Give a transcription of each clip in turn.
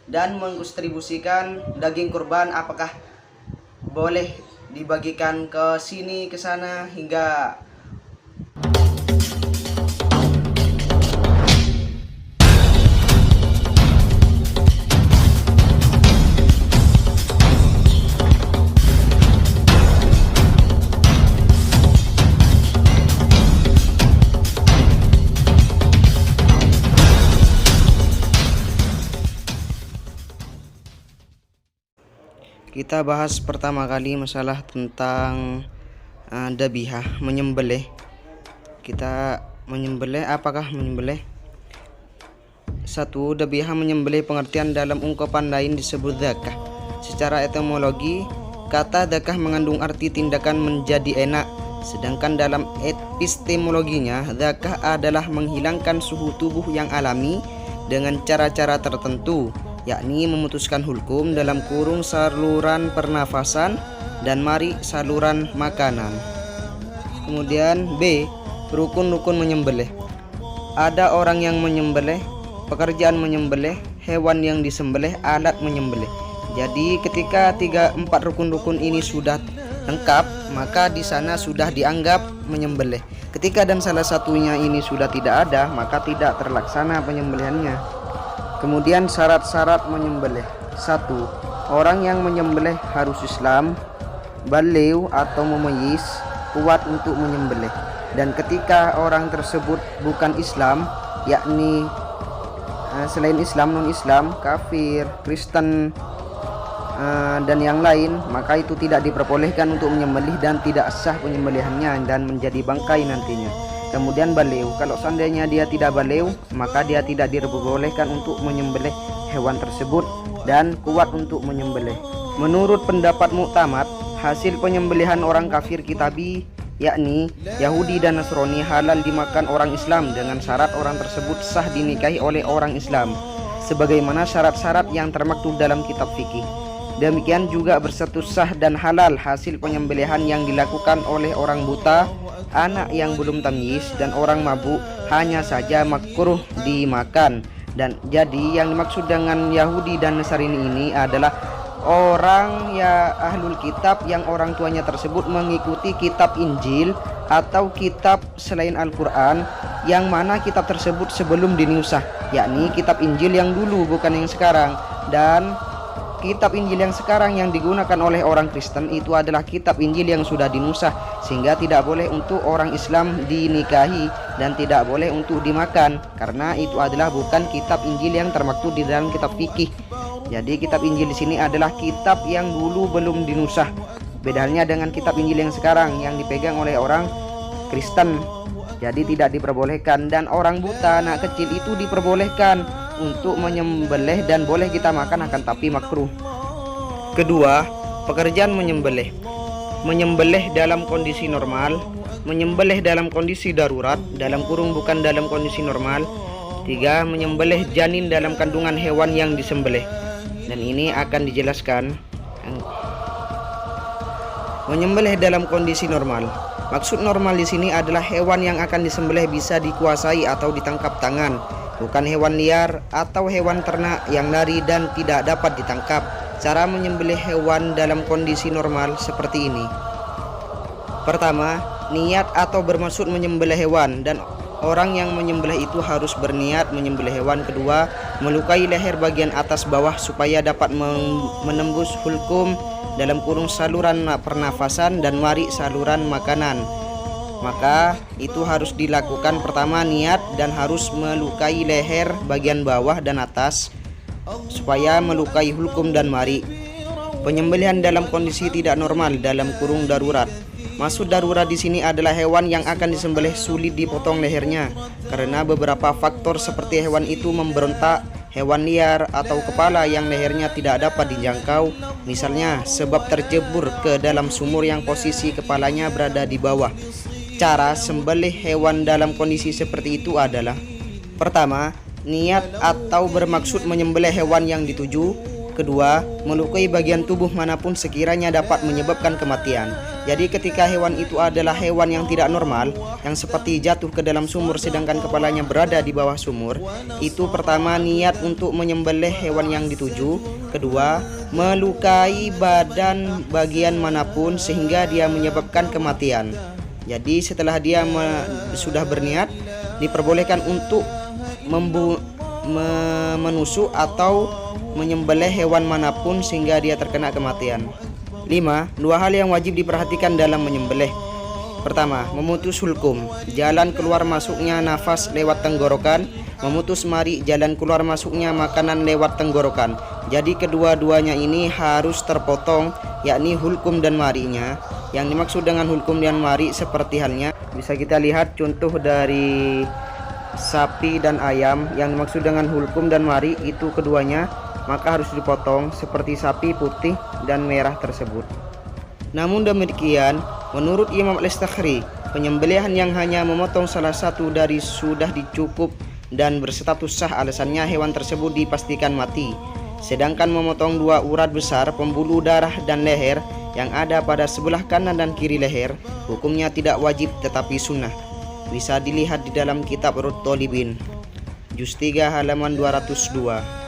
dan mendistribusikan daging kurban, apakah boleh dibagikan ke sini ke sana hingga kita bahas pertama kali masalah tentang dabihah, menyembelih. Kita menyembelih, apakah menyembelih? Satu, dabihah menyembelih pengertian dalam ungkapan lain disebut zakah. Secara etimologi, kata zakah mengandung arti tindakan menjadi enak, sedangkan dalam epistemologinya, zakah adalah menghilangkan suhu tubuh yang alami dengan cara-cara tertentu, yakni memutuskan hulkum dalam kurung saluran pernafasan dan mari saluran makanan. Kemudian B, rukun-rukun menyembelih. Ada orang yang menyembelih, pekerjaan menyembelih, hewan yang disembelih, alat menyembelih. Jadi ketika 3-4 rukun-rukun ini sudah lengkap, maka di sana sudah dianggap menyembelih. Ketika dan salah satunya ini sudah tidak ada, maka tidak terlaksana penyembelihannya. Kemudian syarat-syarat menyembelih. 1. Orang yang menyembelih harus Islam, baligh atau mumayyiz, kuat untuk menyembelih. Dan ketika orang tersebut bukan Islam, yakni selain Islam, non-Islam, kafir, Kristen, dan yang lain, maka itu tidak diperbolehkan untuk menyembelih dan tidak sah penyembelihannya dan menjadi bangkai nantinya. Kemudian baligh, kalau seandainya dia tidak baligh, maka dia tidak diperbolehkan untuk menyembelih hewan tersebut dan kuat untuk menyembelih. Menurut pendapat muktamad, hasil penyembelihan orang kafir kitabi, yakni Yahudi dan Nasrani, halal dimakan orang Islam dengan syarat orang tersebut sah dinikahi oleh orang Islam, sebagaimana syarat-syarat yang termaktub dalam kitab fikih. Demikian juga berstatus sah dan halal hasil penyembelihan yang dilakukan oleh orang buta, anak yang belum tamyiz, dan orang mabuk, hanya saja makruh dimakan. Dan jadi yang dimaksud dengan Yahudi dan Nasrani ini adalah orang ya ahlul kitab yang orang tuanya tersebut mengikuti kitab Injil atau kitab selain Al-Quran, yang mana kitab tersebut sebelum dinusah, yakni kitab Injil yang dulu bukan yang sekarang. Dan kitab Injil yang sekarang yang digunakan oleh orang Kristen itu adalah kitab Injil yang sudah dinusah, sehingga tidak boleh untuk orang Islam dinikahi dan tidak boleh untuk dimakan, karena itu adalah bukan kitab Injil yang termaktub di dalam kitab fikih. Jadi kitab Injil di sini adalah kitab yang dulu belum dinusah. Bedanya dengan kitab Injil yang sekarang yang dipegang oleh orang Kristen. Jadi tidak diperbolehkan. Dan orang buta, anak kecil itu diperbolehkan untuk menyembelih dan boleh kita makan, akan tapi makruh. Kedua, pekerjaan menyembelih. Menyembelih dalam kondisi normal, menyembelih dalam kondisi darurat, dalam kurung bukan dalam kondisi normal. 3. Menyembelih janin dalam kandungan hewan yang disembelih. Dan ini akan dijelaskan. Menyembelih dalam kondisi normal. Maksud normal di sini adalah hewan yang akan disembelih bisa dikuasai atau ditangkap tangan, bukan hewan liar atau hewan ternak yang lari dan tidak dapat ditangkap. Cara menyembelih hewan dalam kondisi normal seperti ini. Pertama, niat atau bermaksud menyembelih hewan, dan orang yang menyembelih itu harus berniat menyembelih hewan. Kedua, melukai leher bagian atas bawah supaya dapat menembus hulkum dalam kurung saluran pernafasan dan mari saluran makanan. Maka itu harus dilakukan pertama niat dan harus melukai leher bagian bawah dan atas supaya melukai hulkum dan mari. Penyembelihan dalam kondisi tidak normal dalam kurung darurat. Maksud darurat di sini adalah hewan yang akan disembelih sulit dipotong lehernya karena beberapa faktor seperti hewan itu memberontak, hewan liar, atau kepala yang lehernya tidak dapat dijangkau, misalnya sebab terjebur ke dalam sumur yang posisi kepalanya berada di bawah. Cara sembelih hewan dalam kondisi seperti itu adalah: pertama, niat atau bermaksud menyembelih hewan yang dituju. Kedua, melukai bagian tubuh manapun sekiranya dapat menyebabkan kematian. Jadi ketika hewan itu adalah hewan yang tidak normal, yang seperti jatuh ke dalam sumur sedangkan kepalanya berada di bawah sumur, itu pertama niat untuk menyembelih hewan yang dituju. Kedua, melukai badan bagian manapun sehingga dia menyebabkan kematian. Jadi setelah dia sudah berniat, diperbolehkan untuk menusuk atau menyembelih hewan manapun sehingga dia terkena kematian. 5. Dua hal yang wajib diperhatikan dalam menyembelih. Pertama, memutus hulkum, jalan keluar masuknya nafas lewat tenggorokan. Memutus mari, jalan keluar masuknya makanan lewat tenggorokan. Jadi kedua-duanya ini harus terpotong, yakni hulkum dan marinya. Yang dimaksud dengan hulkum dan mari seperti halnya bisa kita lihat contoh dari sapi dan ayam. Yang dimaksud dengan hulkum dan mari itu keduanya maka harus dipotong seperti sapi putih dan merah tersebut. Namun demikian, menurut Imam Al-Istakhri, penyembelihan yang hanya memotong salah satu dari sudah dicukup dan berstatus sah, alasannya hewan tersebut dipastikan mati. Sedangkan memotong dua urat besar, pembuluh darah dan leher yang ada pada sebelah kanan dan kiri leher, hukumnya tidak wajib tetapi sunnah. Bisa dilihat di dalam kitab Rut Tolibin, juz 3 halaman 202.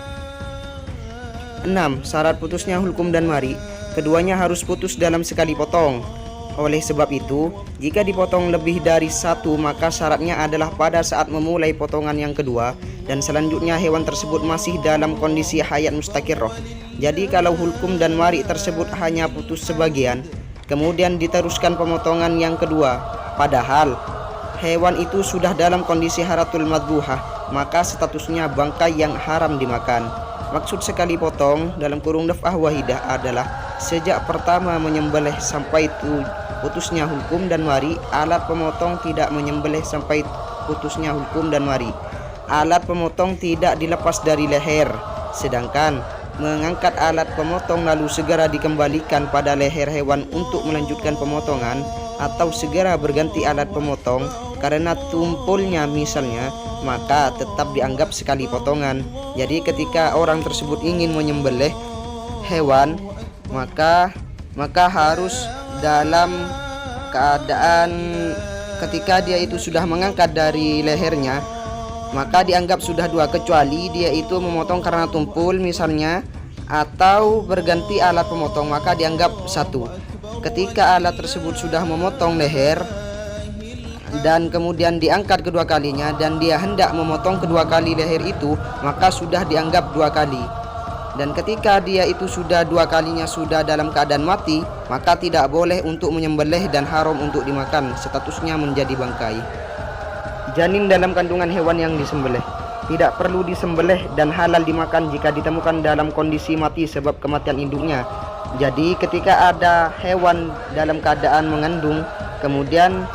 6. Syarat putusnya hulkum dan mari, keduanya harus putus dalam sekali potong. Oleh sebab itu, jika dipotong lebih dari satu, maka syaratnya adalah pada saat memulai potongan yang kedua dan selanjutnya hewan tersebut masih dalam kondisi hayat mustaqirroh. Jadi kalau hulkum dan mari tersebut hanya putus sebagian, kemudian diteruskan pemotongan yang kedua, padahal hewan itu sudah dalam kondisi haratul madbuhah, maka statusnya bangkai yang haram dimakan. Maksud sekali potong dalam kurung daf'ah wahidah adalah sejak pertama menyembelih sampai putusnya hulkum dan mari. Alat pemotong tidak menyembelih sampai putusnya hulkum dan mari. Alat pemotong tidak dilepas dari leher, sedangkan mengangkat alat pemotong lalu segera dikembalikan pada leher hewan untuk melanjutkan pemotongan, atau segera berganti alat pemotong karena tumpulnya misalnya, maka tetap dianggap sekali potongan. Jadi ketika orang tersebut ingin menyembelih hewan, maka harus dalam keadaan ketika dia itu sudah mengangkat dari lehernya, maka dianggap sudah dua, kecuali dia itu memotong karena tumpul misalnya, atau berganti alat pemotong, maka dianggap satu. Ketika alat tersebut sudah memotong leher dan kemudian diangkat kedua kalinya dan dia hendak memotong kedua kali leher itu, maka sudah dianggap dua kali. Dan ketika dia itu sudah dua kalinya sudah dalam keadaan mati, maka tidak boleh untuk menyembelih dan haram untuk dimakan, statusnya menjadi bangkai. Janin dalam kandungan hewan yang disembelih tidak perlu disembelih dan halal dimakan jika ditemukan dalam kondisi mati sebab kematian induknya. Jadi ketika ada hewan dalam keadaan mengandung, kemudian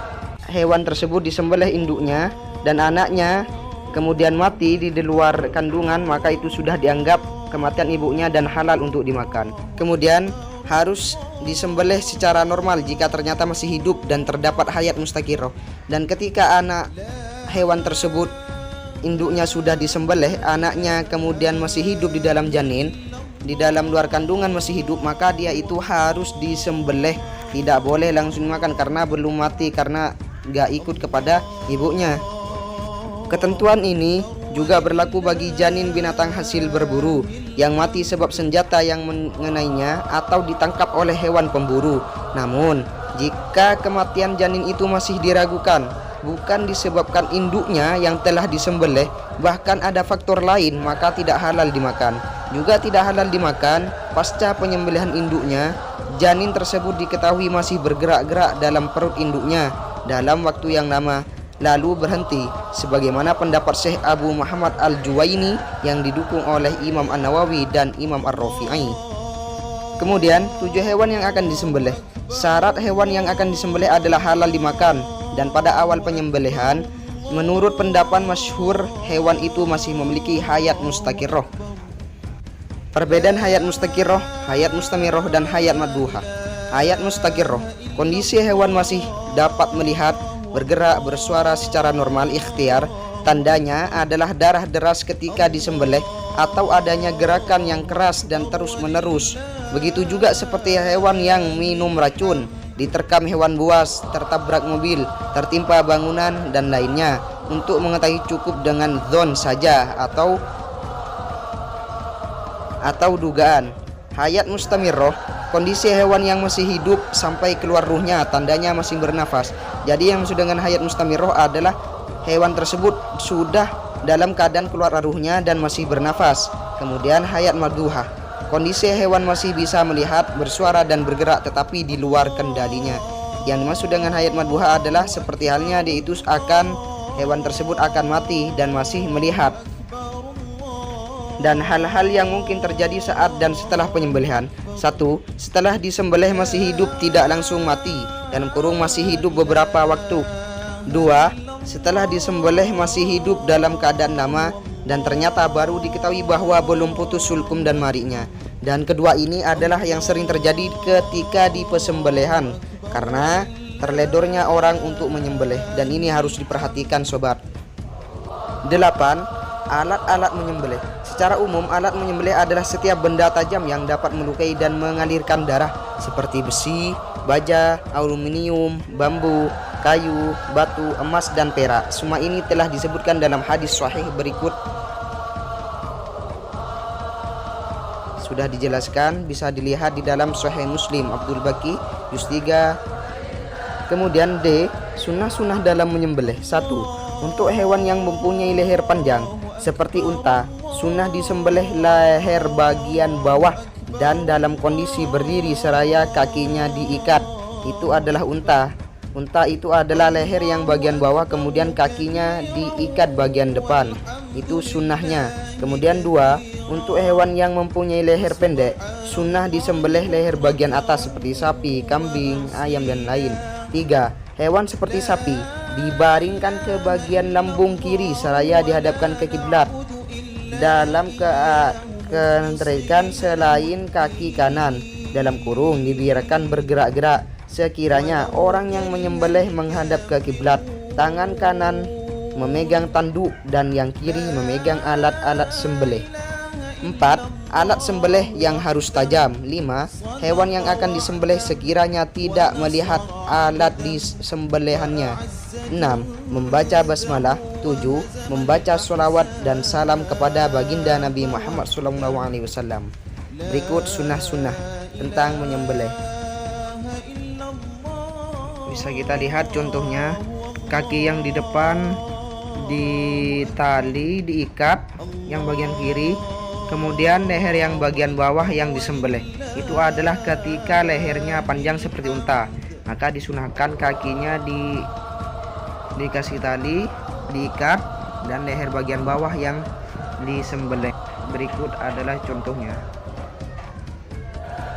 hewan tersebut disembelih induknya dan anaknya kemudian mati di luar kandungan, maka itu sudah dianggap kematian ibunya dan halal untuk dimakan. Kemudian harus disembelih secara normal jika ternyata masih hidup dan terdapat hayat mustaqirroh. Dan ketika anak hewan tersebut induknya sudah disembelih, anaknya kemudian masih hidup di dalam janin, di dalam luar kandungan masih hidup, maka dia itu harus disembelih, tidak boleh langsung makan karena belum mati, karena gak ikut kepada ibunya. Ketentuan ini juga berlaku bagi janin binatang hasil berburu yang mati sebab senjata yang mengenainya atau ditangkap oleh hewan pemburu. Namun jika kematian janin itu masih diragukan, bukan disebabkan induknya yang telah disembelih, bahkan ada faktor lain, maka tidak halal dimakan. Juga tidak halal dimakan pasca penyembelihan induknya, janin tersebut diketahui masih bergerak-gerak dalam perut induknya dalam waktu yang lama lalu berhenti, sebagaimana pendapat Syekh Abu Muhammad Al-Juwaini yang didukung oleh Imam An-Nawawi dan Imam Ar-Rafi'i. Kemudian 7 hewan yang akan disembelih. Syarat hewan yang akan disembelih adalah halal dimakan, dan pada awal penyembelihan menurut pendapat masyhur hewan itu masih memiliki hayat mustaqirroh. Perbedaan hayat mustaqirroh, hayat mustamirroh, dan hayat madbuhah. Hayat mustaqirroh, kondisi hewan masih dapat melihat, bergerak, bersuara secara normal ikhtiar. Tandanya adalah darah deras ketika disembelih atau adanya gerakan yang keras dan terus-menerus. Begitu juga seperti hewan yang minum racun, diterkam hewan buas, tertabrak mobil, tertimpa bangunan, dan lainnya. Untuk mengetahui cukup dengan dzon saja atau dugaan. Hayat mustamirroh, kondisi hewan yang masih hidup sampai keluar ruhnya, tandanya masih bernafas. Jadi yang maksud dengan hayat mustamirroh adalah hewan tersebut sudah dalam keadaan keluar ruhnya dan masih bernafas. Kemudian hayat madhuha, kondisi hewan masih bisa melihat, bersuara, dan bergerak tetapi di luar kendalinya. Yang dimaksud dengan hayat madhuha adalah seperti halnya yaitu hewan tersebut akan mati dan masih melihat. Dan hal-hal yang mungkin terjadi saat dan setelah penyembelihan. 1. Setelah disembelih masih hidup, tidak langsung mati, dalam kurung masih hidup beberapa waktu. 2. Setelah disembelih masih hidup dalam keadaan lama dan ternyata baru diketahui bahwa belum putus sulkum dan marinya. Dan kedua ini adalah yang sering terjadi ketika di pesembelihan karena terledornya orang untuk menyembelih, dan ini harus diperhatikan sobat. 8. Alat-alat menyembelih. Secara umum alat menyembelih adalah setiap benda tajam yang dapat melukai dan mengalirkan darah, seperti besi, baja, aluminium, bambu, kayu, batu, emas, dan perak. Semua ini telah disebutkan dalam hadis sahih berikut. Sudah dijelaskan, bisa dilihat di dalam Sahih Muslim Abdul Baqi juz 3. Kemudian D. Sunnah-sunnah dalam menyembelih. 1. Untuk hewan yang mempunyai leher panjang seperti unta, sunnah disembelih leher bagian bawah dan dalam kondisi berdiri seraya kakinya diikat. Itu adalah unta. Unta itu adalah leher yang bagian bawah, kemudian kakinya diikat bagian depan. Itu sunnahnya. Kemudian 2. Untuk hewan yang mempunyai leher pendek, sunnah disembelih leher bagian atas seperti sapi, kambing, ayam, dan lain. 3. Hewan seperti sapi dibaringkan ke bagian lambung kiri seraya dihadapkan ke kiblat dalam keadaan selain kaki kanan, dalam kurung dibiarkan bergerak-gerak sekiranya orang yang menyembelih menghadap ke kiblat. Tangan kanan memegang tanduk dan yang kiri memegang alat-alat sembelih. 4. Alat sembelih yang harus tajam. 5. Hewan yang akan disembelih sekiranya tidak melihat alat disembelihannya. 6. Membaca basmalah. 7. Membaca sholawat dan salam kepada baginda Nabi Muhammad SAW. Berikut sunnah-sunnah tentang menyembelih. Bisa kita lihat contohnya, kaki yang di depan ditali, diikat yang bagian kiri, kemudian leher yang bagian bawah yang disembelih. Itu adalah ketika lehernya panjang seperti unta, maka disunahkan kakinya dikasih tali, diikat, dan leher bagian bawah yang disembelih. Berikut adalah contohnya.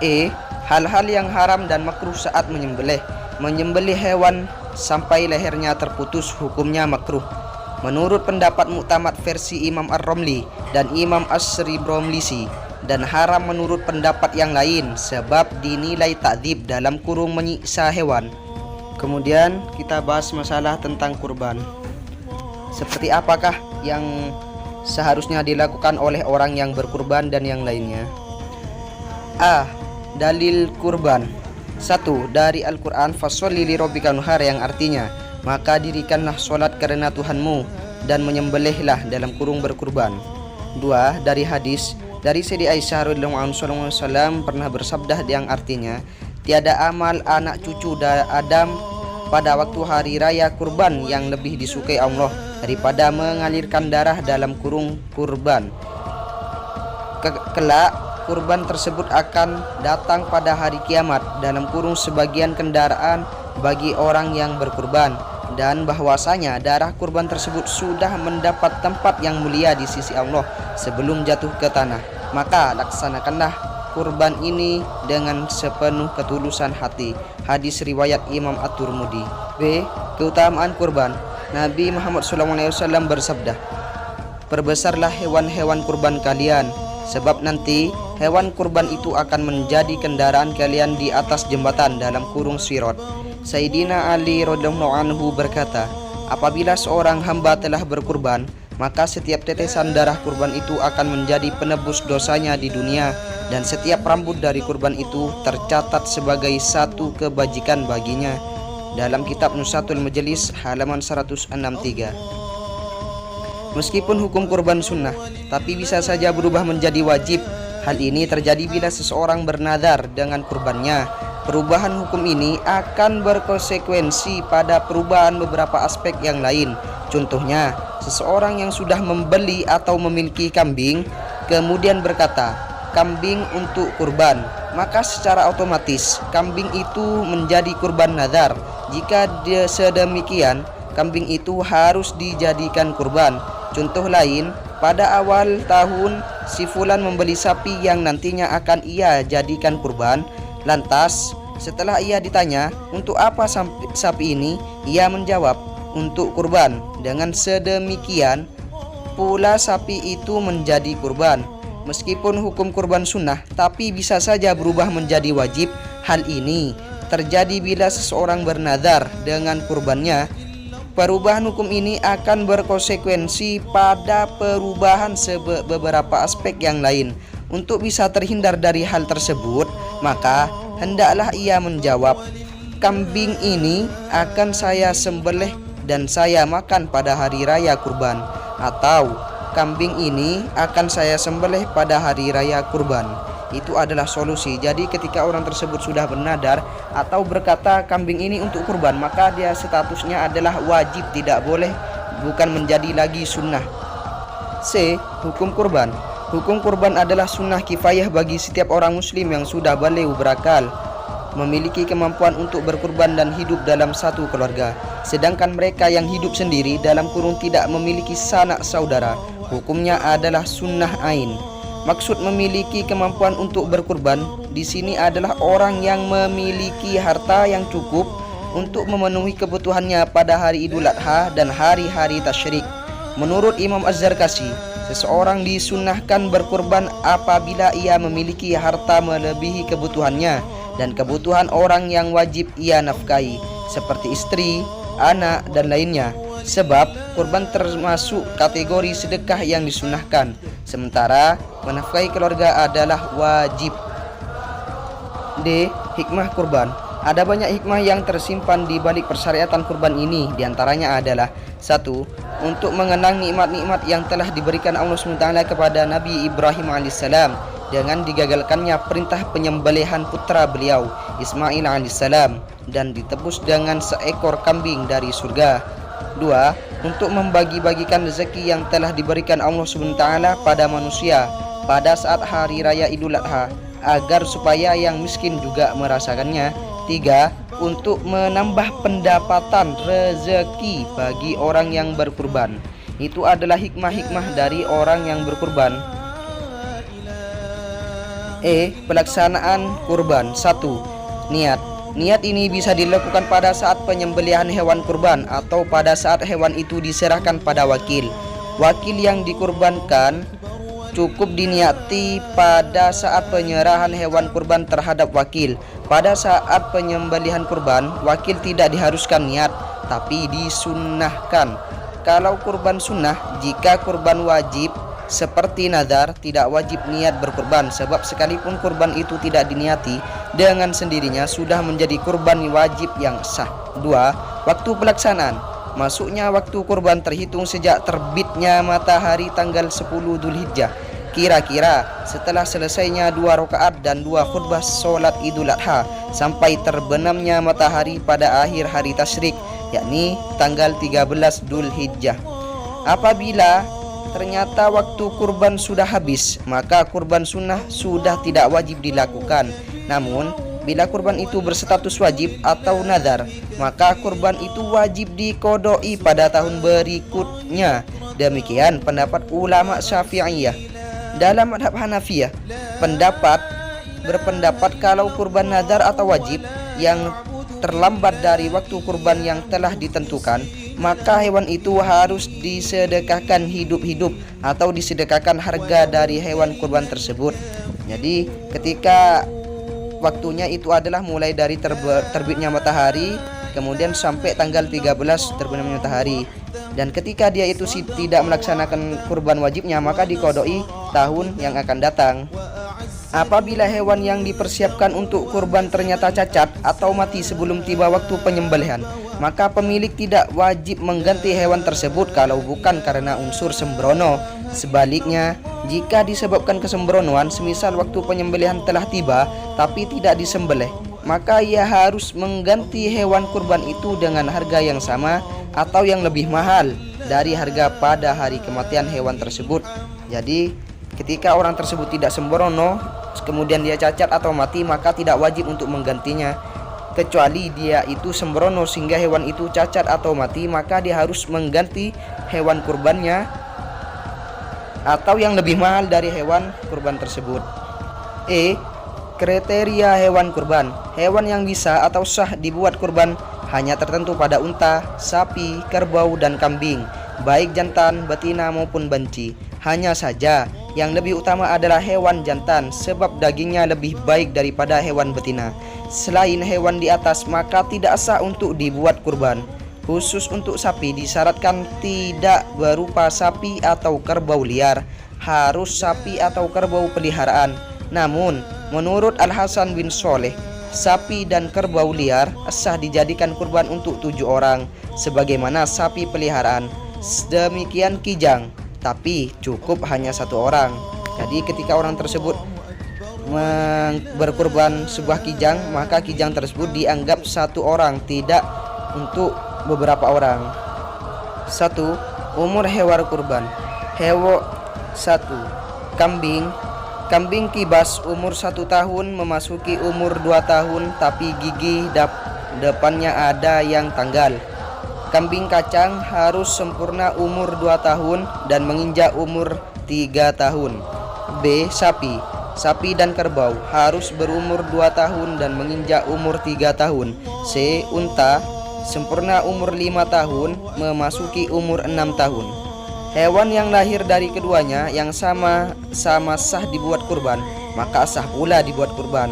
E. Hal-hal yang haram dan makruh saat menyembelih. Menyembelih hewan sampai lehernya terputus hukumnya makruh. Menurut pendapat muktamad versi Imam Ar-Romli dan Imam As-Ribromlisi, dan haram menurut pendapat yang lain sebab dinilai takdzib dalam kurung menyiksa hewan. Kemudian kita bahas masalah tentang kurban. Seperti apakah yang seharusnya dilakukan oleh orang yang berkurban dan yang lainnya? A. Dalil kurban. 1. Dari Al-Quran, fasholli lirabbika wanhar, yang artinya maka dirikanlah sholat karena Tuhanmu dan menyembelihlah dalam kurung berkurban. 2. Dari hadis dari Siti Aisyah radhiyallahu anha pernah bersabda yang artinya tiada amal anak cucu Adam pada waktu hari raya kurban yang lebih disukai Allah daripada mengalirkan darah dalam kurung kurban. Kelak kurban tersebut akan datang pada hari kiamat dalam kurung sebagian kendaraan bagi orang yang berkurban, dan bahwasanya darah kurban tersebut sudah mendapat tempat yang mulia di sisi Allah sebelum jatuh ke tanah. Maka laksanakanlah kurban ini dengan sepenuh ketulusan hati. Hadis riwayat Imam At-Tirmidzi. B. Keutamaan kurban. Nabi Muhammad SAW bersabda, perbesarlah hewan-hewan kurban kalian, sebab nanti hewan kurban itu akan menjadi kendaraan kalian di atas jembatan dalam kurung Sirat. Sayyidina Ali radhiyallahu anhu berkata, apabila seorang hamba telah berkurban, maka setiap tetesan darah kurban itu akan menjadi penebus dosanya di dunia, dan setiap rambut dari kurban itu tercatat sebagai satu kebajikan baginya. Dalam kitab Nusatul Majelis halaman 163. Meskipun hukum kurban sunnah, tapi bisa saja berubah menjadi wajib. Hal ini terjadi bila seseorang bernadar dengan kurbannya. Perubahan hukum ini akan berkonsekuensi pada perubahan beberapa aspek yang lain. Contohnya, seseorang yang sudah membeli atau memiliki kambing kemudian berkata, kambing untuk kurban, maka secara otomatis kambing itu menjadi kurban nadar. Jika sedemikian, kambing itu harus dijadikan kurban. Contoh lain, pada awal tahun si fulan membeli sapi yang nantinya akan ia jadikan kurban. Lantas setelah ia ditanya untuk apa sapi ini, ia menjawab untuk kurban. Dengan sedemikian pula sapi itu menjadi kurban. Meskipun hukum kurban sunnah, tapi bisa saja berubah menjadi wajib. Hal ini terjadi bila seseorang bernadar dengan kurbannya. Perubahan hukum ini akan berkonsekuensi pada perubahan beberapa aspek yang lain. Untuk bisa terhindar dari hal tersebut, maka hendaklah ia menjawab, kambing ini akan saya sembelih dan saya makan pada hari raya kurban, atau kambing ini akan saya sembelih pada hari raya kurban. Itu adalah solusi. Jadi ketika orang tersebut sudah bernadar atau berkata kambing ini untuk kurban, maka dia statusnya adalah wajib, tidak boleh, bukan menjadi lagi sunnah. C. Hukum kurban. Hukum kurban adalah sunnah kifayah bagi setiap orang muslim yang sudah baligh berakal, memiliki kemampuan untuk berkurban dan hidup dalam satu keluarga. Sedangkan mereka yang hidup sendiri dalam kurung tidak memiliki sanak saudara, hukumnya adalah sunnah ain. Maksud memiliki kemampuan untuk berkurban di sini adalah orang yang memiliki harta yang cukup untuk memenuhi kebutuhannya pada hari Idul Adha dan hari-hari tasyrik. Menurut Imam Az-Zarkashi, seseorang disunnahkan berkurban apabila ia memiliki harta melebihi kebutuhannya dan kebutuhan orang yang wajib ia nafkahi, seperti istri, anak, dan lainnya. Sebab kurban termasuk kategori sedekah yang disunnahkan, sementara menafkahi keluarga adalah wajib. D. Hikmah kurban. Ada banyak hikmah yang tersimpan di balik persyariatan kurban ini. Di antaranya adalah 1. Untuk mengenang nikmat-nikmat yang telah diberikan Allah SWT kepada Nabi Ibrahim alaihissalam dengan digagalkannya perintah penyembelihan putra beliau Ismail alaihissalam dan ditebus dengan seekor kambing dari surga. 2. Untuk membagi-bagikan rezeki yang telah diberikan Allah SWT pada manusia pada saat hari raya Idul Adha, agar supaya yang miskin juga merasakannya. 3. Untuk menambah pendapatan rezeki bagi orang yang berkurban. Itu adalah hikmah-hikmah dari orang yang berkurban. E. Pelaksanaan kurban. 1. Niat. Niat ini bisa dilakukan pada saat penyembelihan hewan kurban atau pada saat hewan itu diserahkan pada wakil. Wakil yang dikurbankan cukup diniati pada saat penyerahan hewan kurban terhadap wakil. Pada saat penyembelihan kurban, wakil tidak diharuskan niat, tapi disunnahkan. Kalau kurban sunnah, jika kurban wajib seperti nazar, tidak wajib niat berkurban, sebab sekalipun kurban itu tidak diniati, dengan sendirinya sudah menjadi kurban wajib yang sah. 2. Waktu pelaksanaan. Masuknya waktu kurban terhitung sejak terbitnya matahari tanggal 10 Dzulhijjah, kira-kira setelah selesainya 2 rakaat dan 2 khutbah solat Idul Adha, sampai terbenamnya matahari pada akhir hari tasyrik, yakni tanggal 13 Dzulhijjah. Apabila ternyata waktu kurban sudah habis, maka kurban sunnah sudah tidak wajib dilakukan. Namun bila kurban itu berstatus wajib atau nazar, maka kurban itu wajib dikodoi pada tahun berikutnya. Demikian pendapat ulama Syafi'iyah. Dalam madhab Hanafiyah, berpendapat kalau kurban nazar atau wajib yang terlambat dari waktu kurban yang telah ditentukan, maka hewan itu harus disedekahkan hidup-hidup atau disedekahkan harga dari hewan kurban tersebut. Jadi ketika waktunya itu adalah mulai dari terbitnya matahari kemudian sampai tanggal 13 terbenamnya matahari. Dan ketika dia itu tidak melaksanakan kurban wajibnya, maka dikodoi tahun yang akan datang. Apabila hewan yang dipersiapkan untuk kurban ternyata cacat atau mati sebelum tiba waktu penyembelihan, maka pemilik tidak wajib mengganti hewan tersebut kalau bukan karena unsur sembrono. Sebaliknya, jika disebabkan kesembronoan, semisal waktu penyembelihan telah tiba tapi tidak disembelih, maka ia harus mengganti hewan kurban itu dengan harga yang sama atau yang lebih mahal dari harga pada hari kematian hewan tersebut. Jadi ketika orang tersebut tidak sembrono, kemudian dia cacat atau mati, maka tidak wajib untuk menggantinya. Kecuali dia itu sembrono sehingga hewan itu cacat atau mati, maka dia harus mengganti hewan kurbannya atau yang lebih mahal dari hewan kurban tersebut. Kriteria hewan kurban. Hewan yang bisa atau sah dibuat kurban hanya tertentu pada unta, sapi, kerbau, dan kambing, baik jantan, betina maupun banci. Hanya saja yang lebih utama adalah hewan jantan, sebab dagingnya lebih baik daripada hewan betina. Selain hewan di atas, maka tidak sah untuk dibuat kurban. Khusus untuk sapi disyaratkan tidak berupa sapi atau kerbau liar, harus sapi atau kerbau peliharaan. Namun menurut Al-Hasan bin Sholeh, sapi dan kerbau liar sah dijadikan kurban untuk 7 orang, sebagaimana sapi peliharaan. Demikian kijang, tapi cukup hanya 1 orang. Jadi ketika orang tersebut berkurban sebuah kijang, maka kijang tersebut dianggap 1 orang, tidak untuk beberapa orang. 1. Umur hewan kurban. 1. Kambing kibas umur 1 tahun memasuki umur 2 tahun tapi gigi depannya ada yang tanggal. Kambing kacang harus sempurna umur 2 tahun dan menginjak umur 3 tahun. B. Sapi dan kerbau harus berumur 2 tahun dan menginjak umur 3 tahun. C. Unta sempurna umur 5 tahun memasuki umur 6 tahun. Hewan yang lahir dari keduanya yang sama-sama sah dibuat kurban, maka sah pula dibuat kurban.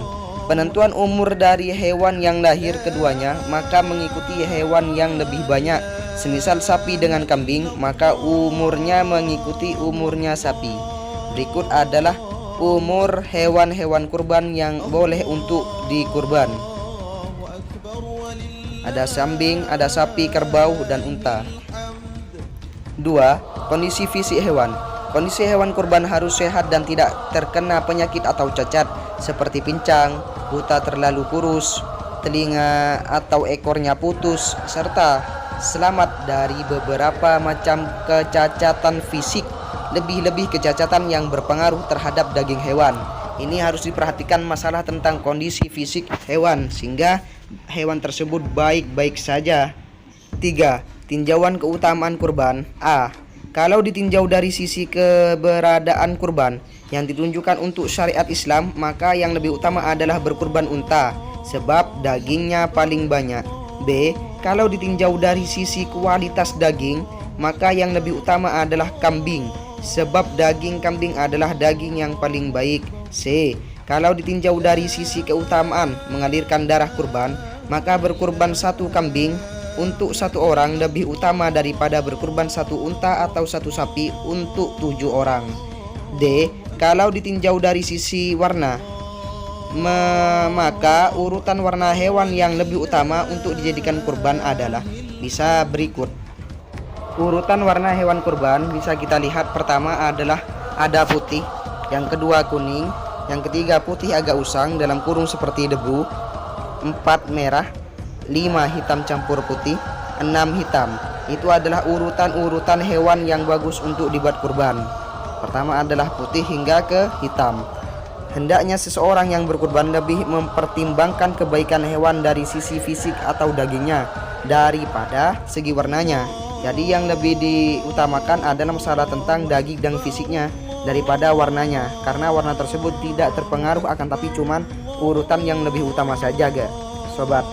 Penentuan umur dari hewan yang lahir keduanya maka mengikuti hewan yang lebih banyak. Semisal sapi dengan kambing, maka umurnya mengikuti umurnya sapi. Berikut adalah umur hewan-hewan kurban yang boleh untuk dikurban. Ada kambing, ada sapi, kerbau, dan unta. 2. Kondisi fisik hewan. Kondisi hewan kurban harus sehat dan tidak terkena penyakit atau cacat, seperti pincang, buta terlalu kurus, telinga atau ekornya putus, serta selamat dari beberapa macam kecacatan fisik, lebih-lebih kecacatan yang berpengaruh terhadap daging hewan. Ini harus diperhatikan masalah tentang kondisi fisik hewan, sehingga hewan tersebut baik-baik saja. 3. Tinjauan keutamaan kurban. A. Kalau ditinjau dari sisi keberadaan kurban yang ditunjukkan untuk syariat Islam, maka yang lebih utama adalah berkurban unta, sebab dagingnya paling banyak. B. Kalau ditinjau dari sisi kualitas daging, maka yang lebih utama adalah kambing, sebab daging kambing adalah daging yang paling baik. C. Kalau ditinjau dari sisi keutamaan mengalirkan darah kurban, maka berkurban 1 kambing untuk 1 orang lebih utama daripada berkurban 1 unta atau 1 sapi untuk 7 orang. D. Kalau ditinjau dari sisi warna, maka urutan warna hewan yang lebih utama untuk dijadikan kurban adalah bisa berikut. Urutan warna hewan kurban bisa kita lihat. Pertama adalah ada putih, yang kedua kuning, yang ketiga putih agak usang dalam kurung seperti debu, 4 merah, 5 hitam campur putih, 6 hitam. Itu adalah urutan-urutan hewan yang bagus untuk dibuat kurban. Pertama adalah putih hingga ke hitam. Hendaknya seseorang yang berkurban lebih mempertimbangkan kebaikan hewan dari sisi fisik atau dagingnya daripada segi warnanya. Jadi yang lebih diutamakan adalah masalah tentang daging dan fisiknya daripada warnanya, karena warna tersebut tidak terpengaruh, akan tapi cuman urutan yang lebih utama saja, sobat.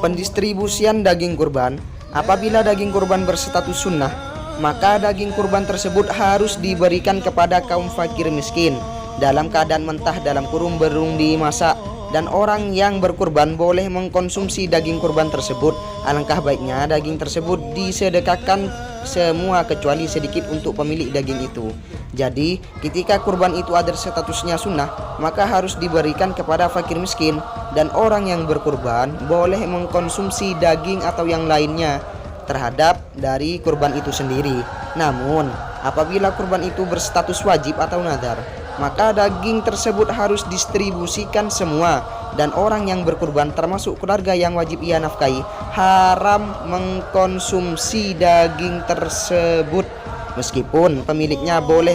Pendistribusian daging kurban. Apabila daging kurban berstatus sunnah, maka daging kurban tersebut harus diberikan kepada kaum fakir miskin dalam keadaan mentah dalam kurung belum dimasak. dan orang yang berkurban boleh mengkonsumsi daging kurban tersebut. Alangkah baiknya daging tersebut disedekahkan semua kecuali sedikit untuk pemilik daging itu. Jadi ketika kurban itu ada statusnya sunnah, maka harus diberikan kepada fakir miskin, dan orang yang berkurban boleh mengkonsumsi daging atau yang lainnya terhadap dari kurban itu sendiri. Namun apabila kurban itu berstatus wajib atau nadar, maka daging tersebut harus distribusikan semua, dan orang yang berkurban termasuk keluarga yang wajib ia nafkahi haram mengkonsumsi daging tersebut, meskipun pemiliknya boleh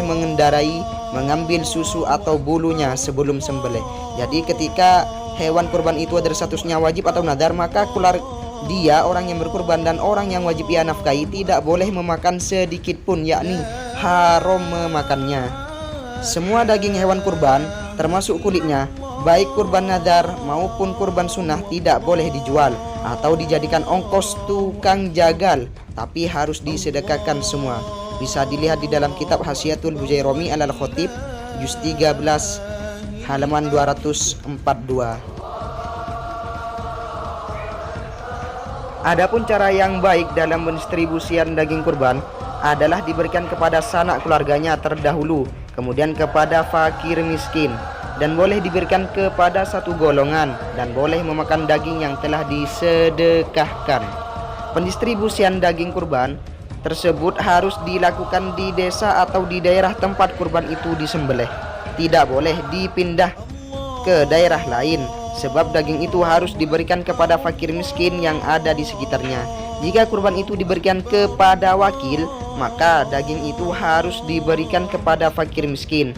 mengambil susu atau bulunya sebelum sembelih. Jadi ketika hewan kurban itu ada statusnya wajib atau nadar, maka dia orang yang berkurban dan orang yang wajib ia nafkahi tidak boleh memakan sedikit pun, yakni haram memakannya. Semua daging hewan kurban termasuk kulitnya, baik kurban nadar maupun kurban sunnah, tidak boleh dijual atau dijadikan ongkos tukang jagal, tapi harus disedekahkan semua. Bisa dilihat di dalam kitab Hasyiatul Bujairami alal Khotib juz 13 halaman 242. Adapun cara yang baik dalam pendistribusian daging kurban adalah diberikan kepada sanak keluarganya terdahulu, kemudian kepada fakir miskin, dan boleh diberikan kepada satu golongan, dan boleh memakan daging yang telah disedekahkan. Pendistribusian daging kurban tersebut harus dilakukan di desa atau di daerah tempat kurban itu disembelih. Tidak boleh dipindah ke daerah lain, sebab daging itu harus diberikan kepada fakir miskin yang ada di sekitarnya. Jika kurban itu diberikan kepada wakil, maka daging itu harus diberikan kepada fakir miskin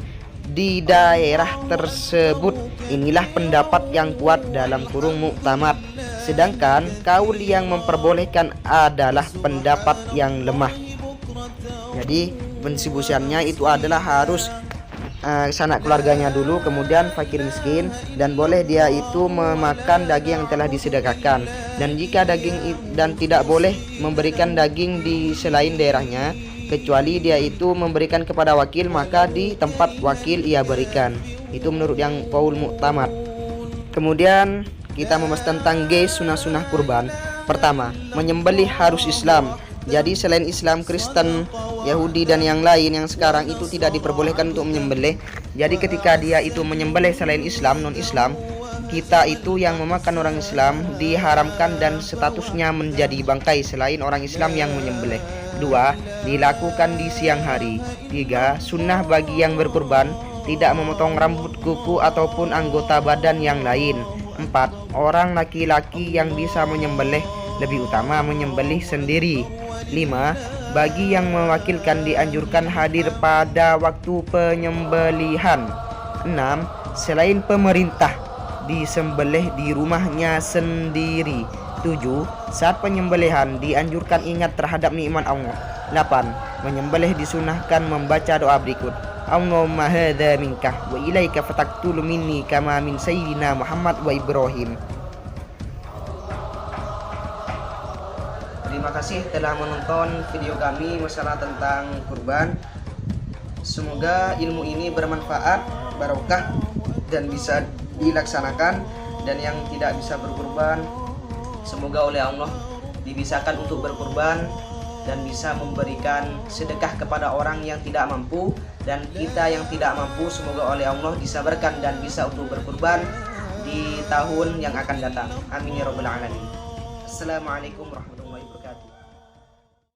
di daerah tersebut. Inilah pendapat yang kuat dalam kurung muktamad, sedangkan kaul yang memperbolehkan adalah pendapat yang lemah. Jadi pendistribusiannya itu adalah harus sanak keluarganya dulu, kemudian fakir miskin, dan boleh dia itu memakan daging yang telah disedekahkan. Dan jika dan tidak boleh memberikan daging di selain daerahnya, kecuali dia itu memberikan kepada wakil, maka di tempat wakil ia berikan. Itu menurut yang qaul muktamad. Kemudian kita membahas tentang sunnah-sunnah kurban. Pertama, menyembelih harus Islam. Jadi selain Islam, Kristen, Yahudi dan yang lain yang sekarang itu tidak diperbolehkan untuk menyembelih. Jadi ketika dia itu menyembelih selain Islam, non-Islam, kita itu yang memakan orang Islam diharamkan dan statusnya menjadi bangkai selain orang Islam yang menyembelih. 2. Dilakukan di siang hari. 3. Sunnah bagi yang berkurban tidak memotong rambut, kuku ataupun anggota badan yang lain. 4. Orang laki-laki yang bisa menyembelih lebih utama menyembelih sendiri. 5. Bagi yang mewakilkan dianjurkan hadir pada waktu penyembelihan. 6. Selain pemerintah disembelih di rumahnya sendiri. 7. Saat penyembelihan dianjurkan ingat terhadap nikmat Allah. 8. Menyembelih disunahkan membaca doa berikut: Allahumma hadza minkah wa ilaika fataktulu minni kama min sayyidina Muhammad wa Ibrahim. Terima kasih telah menonton video kami masalah tentang kurban. Semoga ilmu ini bermanfaat, barokah, dan bisa dilaksanakan. Dan yang tidak bisa berkurban, semoga oleh Allah dibisakan untuk berkurban dan bisa memberikan sedekah kepada orang yang tidak mampu. Dan kita yang tidak mampu, semoga oleh Allah disabarkan dan bisa untuk berkurban di tahun yang akan datang. Amin ya rabbal alamin. Assalamualaikum warahmatullahi wabarakatuh.